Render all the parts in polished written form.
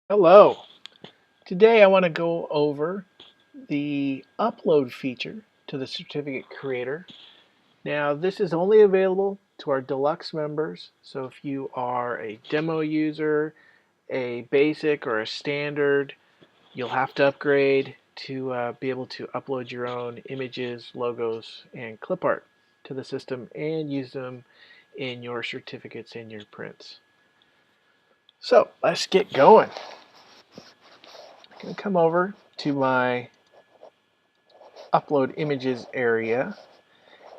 Hello. Today I want to go over the upload feature to the certificate creator. Now this is only available to our deluxe members, so if you are a demo user, a basic, or a standard, you'll have to upgrade to be able to upload your own images, logos, and clip art to the system and use them in your certificates and your prints. So let's get going. I'm going to come over to my upload images area,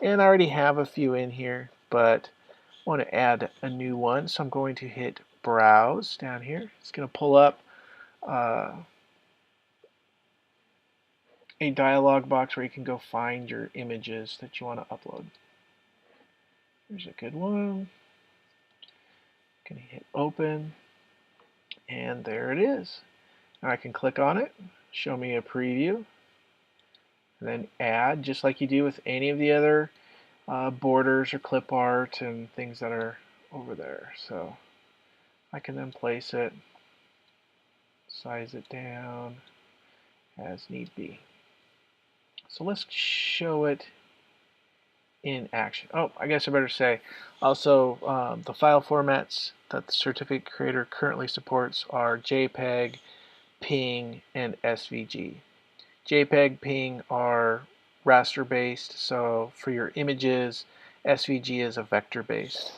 and I already have a few in here, but I want to add a new one, so I'm going to hit browse down here. It's going to pull up uh, a dialog box where you can go find your images that you want to upload. Here's a good one. Going to hit open, and there it is. Now I can click on it, show me a preview, and then add, just like you do with any of the other borders or clip art and things that are over there. So I can then place it, size it down as need be. So let's show it in action. Oh, I guess I better say also the file formats that the certificate creator currently supports are JPEG, PNG, and SVG. JPEG, PNG are raster based, so for your images, SVG is a vector based.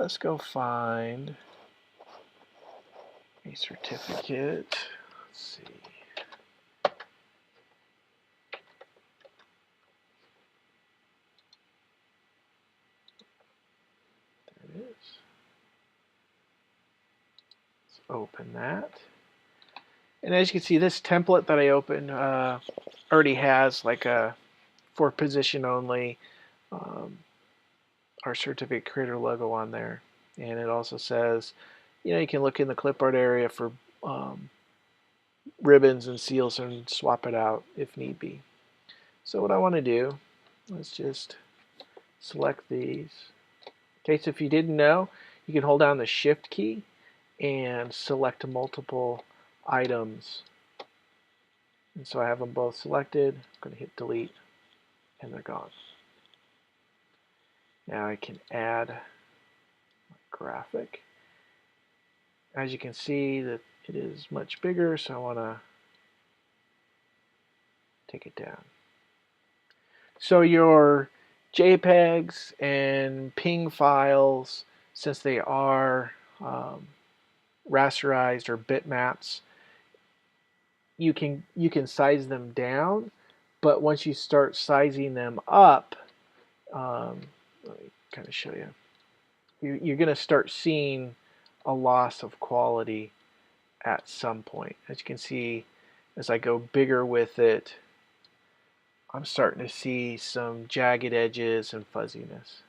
Let's go find a certificate. Let's see. There it is. Let's open that. And as you can see, this template that I opened already has like a for position only um, our certificate creator logo on there. And it also says, you can look in the clipart area for ribbons and seals and swap it out if need be. So what I want to do, let's just select these. Okay, so if you didn't know, you can hold down the shift key and select multiple items. And so I have them both selected. I'm going to hit delete, and they're gone. Now I can add my graphic. As you can see, that it is much bigger, so I want to take it down. So your JPEGs and PNG files, since they are rasterized or bitmaps, you can size them down, but once you start sizing them up, let me kind of show you. You're going to start seeing a loss of quality at some point. As you can see, as I go bigger with it, I'm starting to see some jagged edges and fuzziness.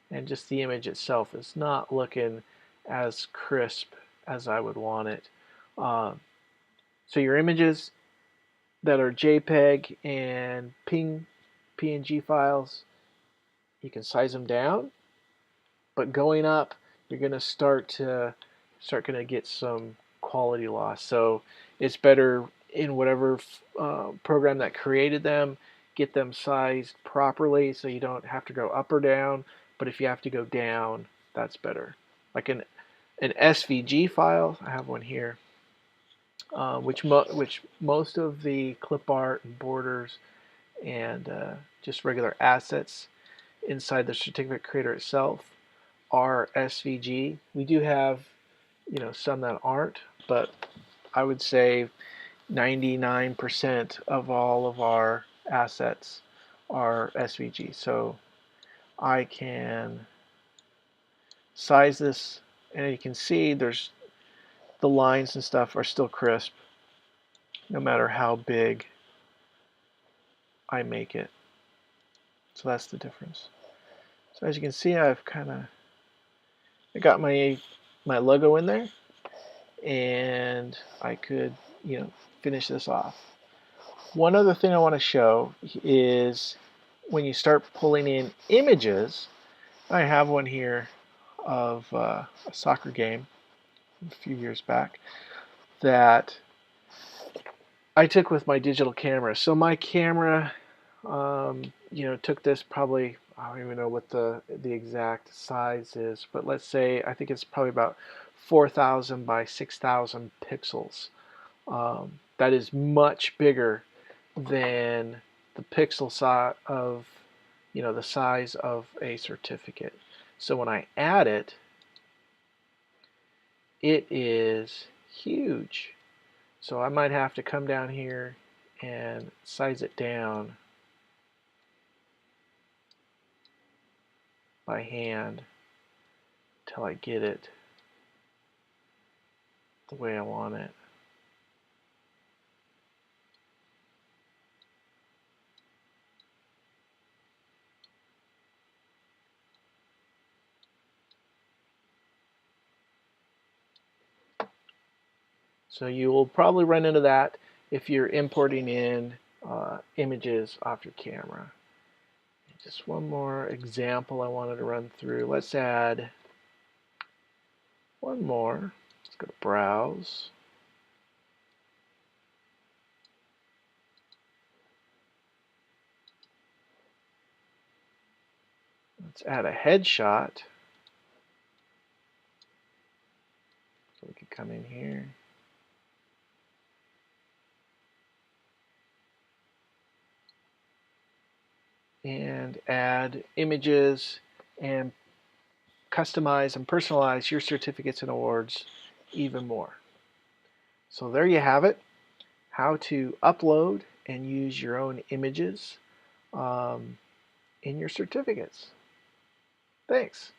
And just the image itself is not looking as crisp as I would want it. So your images that are JPEG and PNG files, you can size them down, but going up, you're going to start going to get some quality loss. So it's better in whatever program that created them, get them sized properly so you don't have to go up or down. But if you have to go down, that's better. Like an SVG file, I have one here, which most of the clip art and borders and just regular assets inside the certificate creator itself are SVG. We do have, some that aren't, but I would say 99% of all of our assets are SVG. So I can size this, and you can see there's the lines and stuff are still crisp, no matter how big I make it. So that's the difference. So as you can see, I got my logo in there, and I could, finish this off. One other thing I want to show is when you start pulling in images, I have one here of a soccer game. a few years back that I took with my digital camera. So my camera, took this probably, I don't even know what the exact size is, but let's say I think it's probably about 4,000 by 6,000 pixels. That is much bigger than the pixel size of, the size of a certificate. So when I add it, it is huge. So I might have to come down here and size it down by hand till I get it the way I want it. So you will probably run into that if you're importing in images off your camera. Just one more example I wanted to run through. Let's add one more. Let's go to Browse. Let's add a headshot. So we can come in here. And add images and customize and personalize your certificates and awards even more. So there you have it, how to upload and use your own images in your certificates. Thanks.